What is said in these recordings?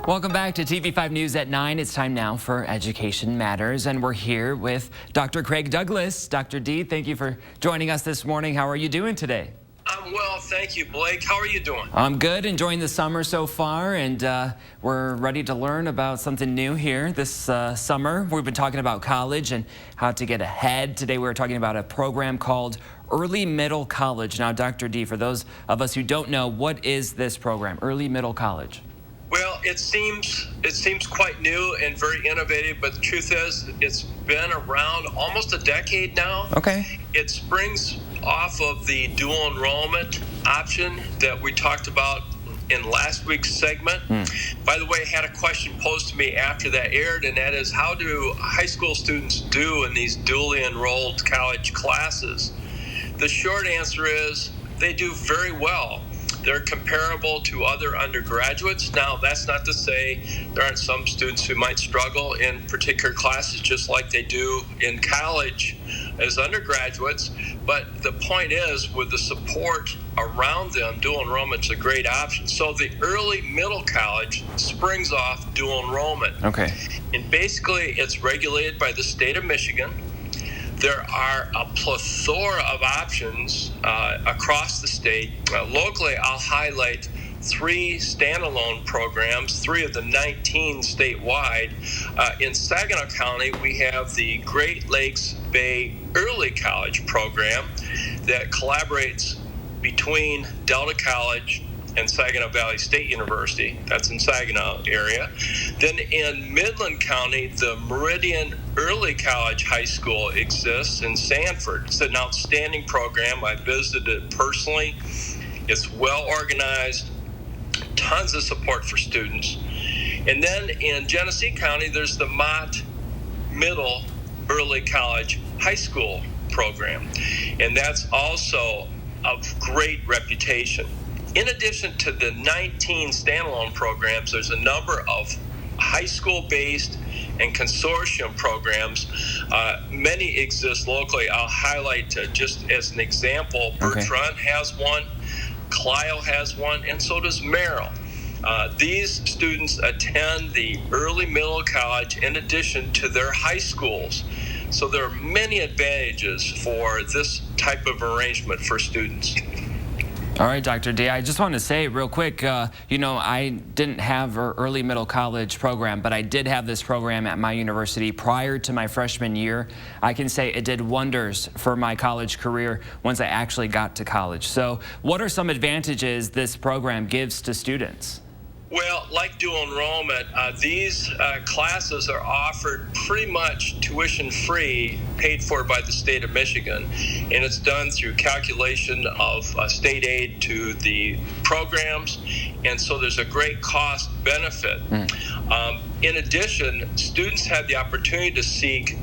Welcome back to TV5 News at 9. It's time now for Education Matters, and we're here with Dr. Craig Douglas. Dr. D, thank you for joining us this morning. How are you doing today? I'm well, thank you, Blake. How are you doing? I'm good, enjoying the summer so far, and we're ready to learn about something new here this summer. We've been talking about college and how to get ahead. Today we're talking about a program called Early Middle College. Now, Dr. D, for those of us who don't know, what is this program, Early Middle College? Well, it seems quite new and very innovative, but the truth is it's been around almost a decade now. Okay. It springs off of the dual enrollment option that we talked about in last week's segment. By the way, I had a question posed to me after that aired, and that is, how do high school students do in these dually enrolled college classes? The short answer is they do very well. They're comparable to other undergraduates. Now, that's not to say there aren't some students who might struggle in particular classes just like they do in college as undergraduates. But the point is, with the support around them, dual enrollment's a great option. So the early middle college springs off dual enrollment. Okay. And basically, it's regulated by the state of Michigan. There are a plethora of options across the state. Locally, I'll highlight 3 standalone programs, 3 of the 19 statewide. In Saginaw County, we have the Great Lakes Bay Early College program that collaborates between Delta College and Saginaw Valley State University. That's in Saginaw area. Then in Midland County, the Meridian Early College High School exists in Sanford. It's an outstanding program. I visited it personally. It's well organized, tons of support for students. And then in Genesee County, there's the Mott Middle Early College High School program. And that's also of great reputation. In addition to the 19 standalone programs, there's a number of high school-based and consortium programs. Many exist locally. I'll highlight just as an example, Bertrand has one, Clio has one, and so does Merrill. These students attend the early middle college in addition to their high schools. So there are many advantages for this type of arrangement for students. All right, Dr. D, I just want to say real quick, I didn't have an early middle college program, but I did have this program at my university prior to my freshman year. I can say it did wonders for my college career once I actually got to college. So what are some advantages this program gives to students? Well, like dual enrollment, these classes are offered pretty much tuition-free, paid for by the state of Michigan, and it's done through calculation of state aid to the programs, and so there's a great cost benefit. In addition, students have the opportunity to seek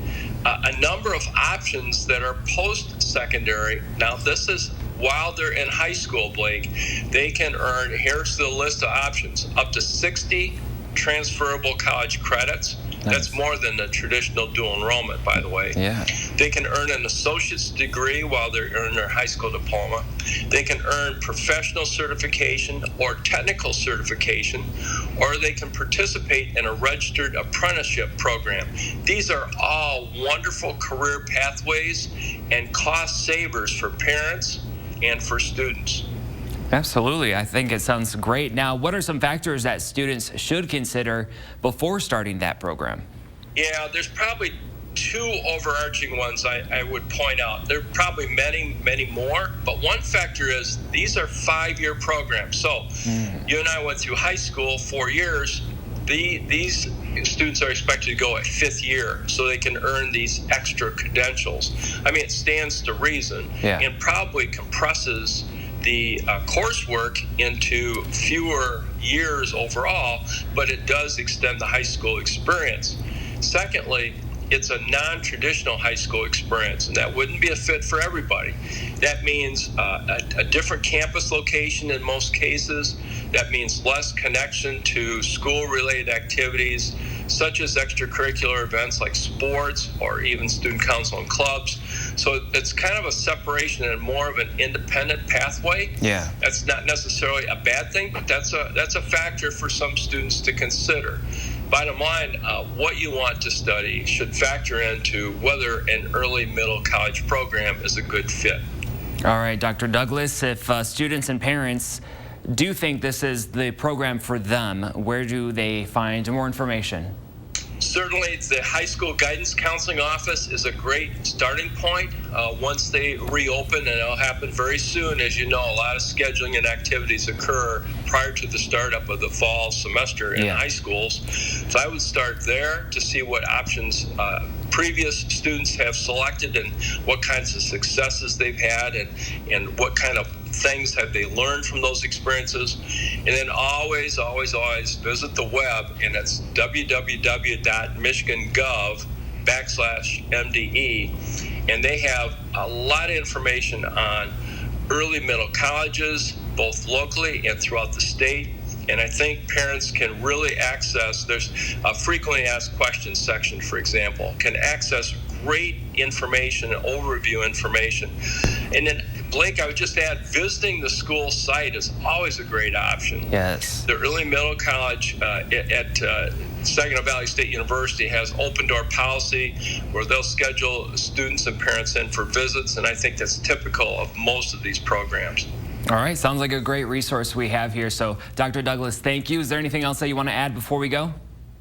a number of options that are post-secondary. Now, this is while they're in high school, Blake. They can earn, here's the list of options, up to 60 transferable college credits. That's more than the traditional dual enrollment, by the way. Yeah. They can earn an associate's degree while they're in their high school diploma. They can earn professional certification or technical certification, or they can participate in a registered apprenticeship program. These are all wonderful career pathways and cost savers for parents and for students. Absolutely. I think it sounds great. Now, what are some factors that students should consider before starting that program? Yeah, there's probably 2 overarching ones I would point out. There are probably many more, but one factor is these are 5-year programs. So you and I went through high school 4 years. These students are expected to go at 5th year so they can earn these extra credentials. I mean, it stands to reason and probably compresses the coursework into fewer years overall, but it does extend the high school experience. Secondly, it's a non-traditional high school experience, and that wouldn't be a fit for everybody. That means a different campus location in most cases. That means less connection to school-related activities, such as extracurricular events like sports or even student council and clubs. So it's kind of a separation and more of an independent pathway. Yeah. That's not necessarily a bad thing, but that's a factor for some students to consider. Bottom line, what you want to study should factor into whether an early middle college program is a good fit. All right, Dr. Douglas, if students and parents do think this is the program for them, where do they find more information? Certainly, the high school guidance counseling office is a great starting point once they reopen, and it'll happen very soon. As you know, a lot of scheduling and activities occur prior to the startup of the fall semester in high schools. So I would start there to see what options previous students have selected and what kinds of successes they've had and what kind of things have they learned from those experiences. And then always visit the web, and it's www.michigangov/MDE, and they have a lot of information on early middle colleges, both locally and throughout the state. And I think parents can really access, there's a frequently asked questions section, for example, can access great information, overview information. And then, Blake, I would just add, visiting the school site is always a great option. Yes. The early middle college at Saginaw Valley State University has open door policy where they'll schedule students and parents in for visits, and I think that's typical of most of these programs. All right, sounds like a great resource we have here. So, Dr. Douglas, thank you. Is there anything else that you want to add before we go?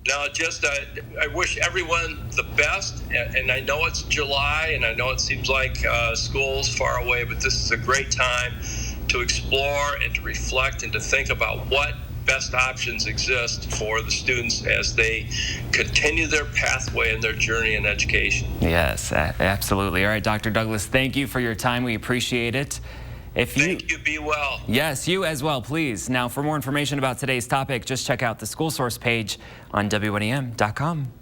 No, just I wish everyone the best, and I know it's July, and I know it seems like school's far away, but this is a great time to explore and to reflect and to think about what best options exist for the students as they continue their pathway and their journey in education. Yes, absolutely. All right, Dr. Douglas, thank you for your time. We appreciate it. Thank you. Be well. Yes, you as well, please. Now, for more information about today's topic, just check out the School Source page on WNEM.com.